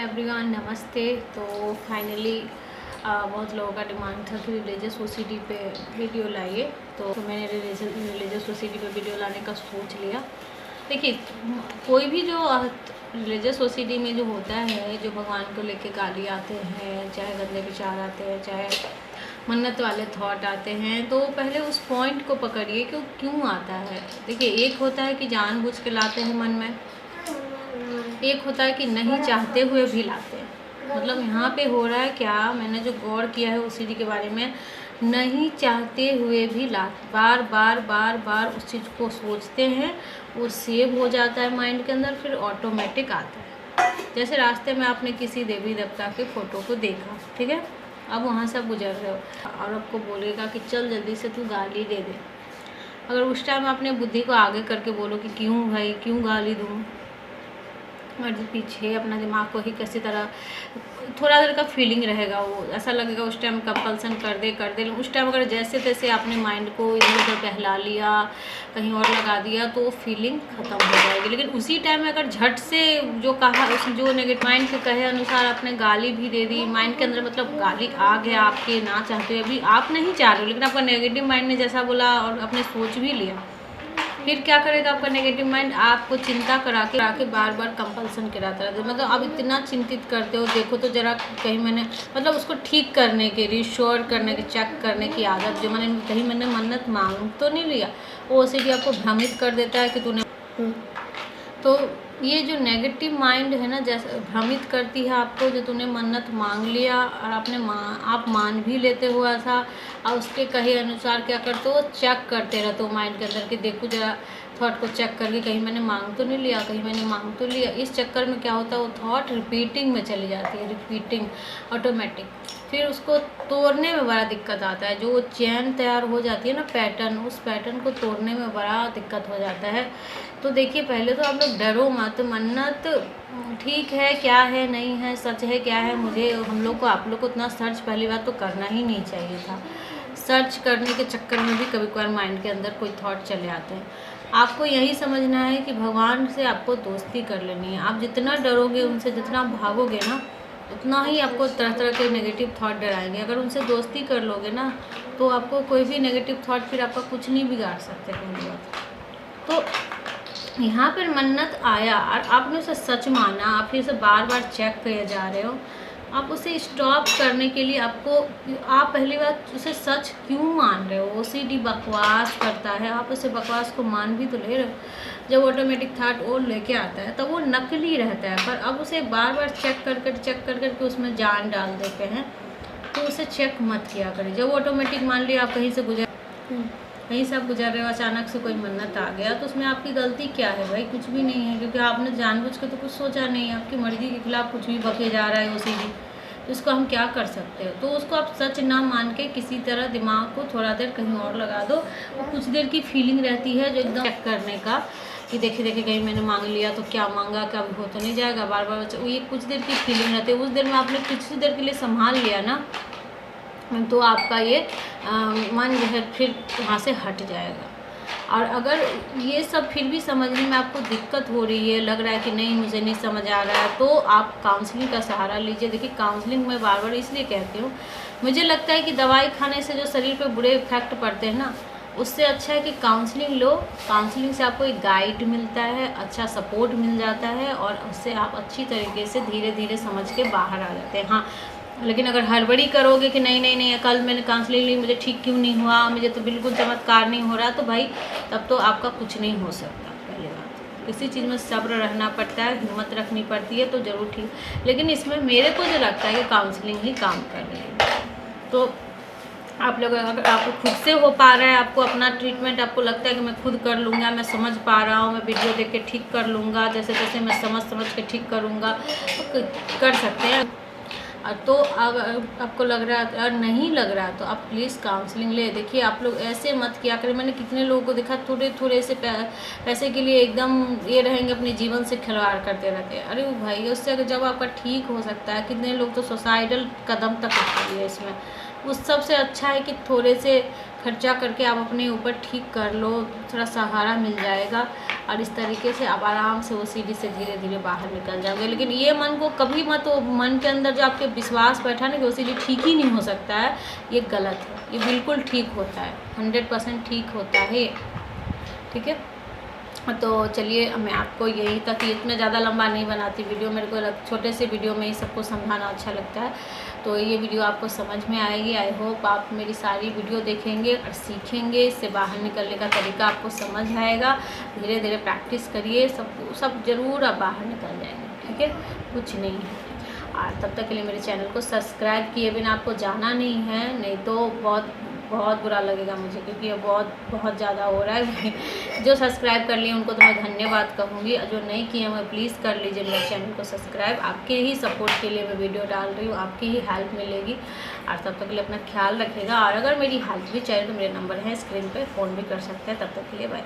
Everyone, नमस्ते। तो finally बहुत लोगों का डिमांड था कि रिलीजियस ओसीडी पे वीडियो लाइए, तो मैंने रिलीजियस ओसीडी पे वीडियो लाने का सोच लिया। देखिए, कोई भी जो रिलीजियस ओसीडी में जो होता है, जो भगवान को लेके गाली आते हैं, चाहे गंदे विचार आते हैं, चाहे मन्नत वाले थॉट आते हैं, तो पहले उस पॉइंट को पकड़िए कि वो क्यों आता है। देखिए, एक होता है कि जानबूझ के लाते हैं मन में, एक होता है कि नहीं चाहते हुए भी लाते हैं। मतलब यहाँ पे हो रहा है क्या, मैंने जो गौर किया है ओसीडी के बारे में, नहीं चाहते हुए भी बार बार बार बार उस चीज़ को सोचते हैं, वो सेव हो जाता है माइंड के अंदर, फिर ऑटोमेटिक आता है। जैसे रास्ते में आपने किसी देवी देवता के फ़ोटो को देखा, ठीक है, अब वहाँ से आप गुजर रहे हो और आपको बोलेगा कि चल जल्दी से तू गाली दे दे। अगर उस टाइम अपने बुद्धि को आगे करके बोलो कि क्यों भाई, क्यों गाली दूँ, और पीछे अपना दिमाग को ही किसी तरह थोड़ा देर का फीलिंग रहेगा, वो ऐसा लगेगा उस टाइम कंपल्सन कर दे। उस टाइम अगर जैसे तैसे अपने माइंड को इधर उधर बहला लिया, कहीं और लगा दिया, तो वो फीलिंग ख़त्म हो जाएगी। लेकिन उसी टाइम में अगर झट से जो कहा, उस जो नेगेटिव माइंड के कहे अनुसार आपने गाली भी दे दी माइंड के अंदर, मतलब गाली आ गया आपके ना चाहते हुए, अभी आप नहीं चाह रहे हो, लेकिन आपका नेगेटिव माइंड ने जैसा बोला और आपने सोच भी लिया, फिर क्या करेगा आपका नेगेटिव माइंड, आपको चिंता करा के बार बार कंपल्सन कराता रहता है। मतलब आप इतना चिंतित करते हो, देखो तो जरा कहीं मैंने, मतलब उसको ठीक करने के, रिश्योर करने के, चेक करने की आदत, जो मैंने कहीं मैंने मन्नत मांग तो नहीं लिया, वो उसी आपको भ्रमित कर देता है कि तूने। तो ये जो नेगेटिव माइंड है ना, जैसे भ्रमित करती है आपको, जो तूने मन्नत मांग लिया और आप मान भी लेते हो ऐसा, और उसके कहे अनुसार क्या करते हो, चेक करते रहते हो माइंड के अंदर कि देखो जरा थॉट को चेक करके कहीं मैंने मांग तो नहीं लिया, कहीं मैंने मांग तो लिया। इस चक्कर में क्या होता है, वो थॉट रिपीटिंग में चली जाती है, रिपीटिंग ऑटोमेटिक। फिर उसको तोड़ने में बड़ा दिक्कत आता है, जो चैन तैयार हो जाती है ना, पैटर्न, उस पैटर्न को तोड़ने में बड़ा दिक्कत हो जाता है। तो देखिए, पहले तो आप लोग डरो मत। मन्नत ठीक है, क्या है नहीं है, सच है क्या है, मुझे हम लोग को, आप लोग को उतना सर्च पहली बात तो करना ही नहीं चाहिए था। सर्च करने के चक्कर में भी कभी कभार माइंड के अंदर कोई थॉट चले आते हैं। आपको यही समझना है कि भगवान से आपको दोस्ती कर लेनी है। आप जितना डरोगे उनसे, जितना भागोगे ना, उतना ही आपको तरह तरह के नेगेटिव थॉट डराएंगे। अगर उनसे दोस्ती कर लोगे ना, तो आपको कोई भी नेगेटिव थॉट फिर आपका कुछ नहीं बिगाड़ सकते पहली बात। तो यहाँ पर मन्नत आया और आपने उसे सच माना, आप फिर से बार बार चेक किए जा रहे हो। आप उसे स्टॉप करने के लिए आप पहली बात उसे सच क्यों मान रहे हो। ओसीडी बकवास करता है, आप उसे बकवास को मान भी तो ले रहे हो। जब ऑटोमेटिक थॉट वो लेके आता है तब वो नकली रहता है, पर अब उसे बार बार चेक कर उसमें जान डाल देते हैं, तो उसे चेक मत किया करें। जब ऑटोमेटिक मान लिया आप कहीं से गुजर रहे हो, अचानक से कोई मन्नत आ गया, तो उसमें आपकी गलती क्या है भाई, कुछ भी नहीं है, क्योंकि आपने जानबूझ के तो कुछ सोचा नहीं है, आपकी मर्जी के खिलाफ कुछ भी बके जा रहा है ओसीडी, तो इसको हम क्या कर सकते हो। तो उसको आप सच ना मान के किसी तरह दिमाग को थोड़ा देर कहीं और लगा दो। और कुछ देर की फीलिंग रहती है जो एकदम चेक करने का, कि देखिए कहीं मैंने मांग लिया तो क्या मांगा, क्या हो तो नहीं जाएगा, बार बार ये कुछ देर की फीलिंग रहती है। उस देर में आपने कुछ देर के लिए संभाल लिया ना, तो आपका ये मन जो है फिर वहाँ से हट जाएगा। और अगर ये सब फिर भी समझने में आपको दिक्कत हो रही है, लग रहा है कि नहीं मुझे नहीं समझ आ रहा है, तो आप काउंसलिंग का सहारा लीजिए। देखिए, काउंसलिंग मैं बार बार इसलिए कहती हूँ, मुझे लगता है कि दवाई खाने से जो शरीर पे बुरे इफेक्ट पड़ते हैं ना, उससे अच्छा है कि काउंसलिंग लो। काउंसलिंग से आपको एक गाइड मिलता है, अच्छा सपोर्ट मिल जाता है, और उससे आप अच्छी तरीके से धीरे धीरे समझ के बाहर आ जाते हैं। हाँ, लेकिन अगर हड़बड़ी करोगे कि नहीं कल मैंने काउंसलिंग ली, मुझे ठीक क्यों नहीं हुआ, मुझे तो बिल्कुल चमत्कार नहीं हो रहा, तो भाई तब तो आपका कुछ नहीं हो सकता। पहली बात, किसी चीज़ में सब्र रहना पड़ता है, हिम्मत रखनी पड़ती है, तो ज़रूर ठीक। लेकिन इसमें मेरे को जो लगता है कि काउंसलिंग ही काम कर रही है। तो आप लोग, अगर आपको खुद से हो पा रहा है, आपको अपना ट्रीटमेंट आपको लगता है कि मैं खुद कर लूँगा, मैं समझ पा रहा हूँ, मैं वीडियो देख के ठीक कर लूँगा, जैसे तैसे मैं समझ के ठीक करूँगा, तो कर सकते हैं। तो अगर आपको लग रहा है और नहीं लग रहा तो आप प्लीज़ काउंसलिंग ले। देखिए, आप लोग ऐसे मत किया करें, मैंने कितने लोगों को देखा थोड़े से पैसे के लिए एकदम ये रहेंगे, अपने जीवन से खिलवाड़ करते रहते हैं। अरे वो भाई, उससे अगर जब आपका ठीक हो सकता है, कितने लोग तो सुसाइडल कदम तक उठा लिए इसमें। उस सबसे अच्छा है कि थोड़े से खर्चा करके आप अपने ऊपर ठीक कर लो, थोड़ा सहारा मिल जाएगा। और इस तरीके से आप आराम से ओसीडी से धीरे धीरे बाहर निकल जाओगे। लेकिन ये मन को कभी मत, मन के अंदर जो आपके विश्वास बैठा ना कि ओसीडी ठीक ही नहीं हो सकता है, ये गलत है। ये बिल्कुल ठीक होता है, 100% ठीक होता है, ठीक है। तो चलिए मैं आपको यही तक, इतना ज़्यादा लंबा नहीं बनाती वीडियो, मेरे को छोटे से वीडियो में ही सबको समझाना अच्छा लगता है। तो ये वीडियो आपको समझ में आएगी। आई होप आप मेरी सारी वीडियो देखेंगे और सीखेंगे, इससे बाहर निकलने का तरीका आपको समझ आएगा। धीरे धीरे प्रैक्टिस करिए, सब ज़रूर आप बाहर निकल जाएंगे, ठीक है, कुछ नहीं है। और तब तक के लिए मेरे चैनल को सब्सक्राइब किए बिना आपको जाना नहीं है, नहीं तो बहुत बुरा लगेगा मुझे, क्योंकि ये बहुत ज़्यादा हो रहा है। जो सब्सक्राइब कर लिए उनको तो मैं धन्यवाद कहूँगी, और जो नहीं किए हैं प्लीज़ कर लीजिए मेरे चैनल को सब्सक्राइब। आपके ही सपोर्ट के लिए मैं वीडियो डाल रही हूँ, आपकी ही हेल्प मिलेगी। और तब तक के लिए अपना ख्याल रखिएगा, और अगर मेरी हेल्प भी चाहिए तो मेरे नंबर है स्क्रीन पर, फ़ोन भी कर सकते हैं। तब तक के लिए बाय।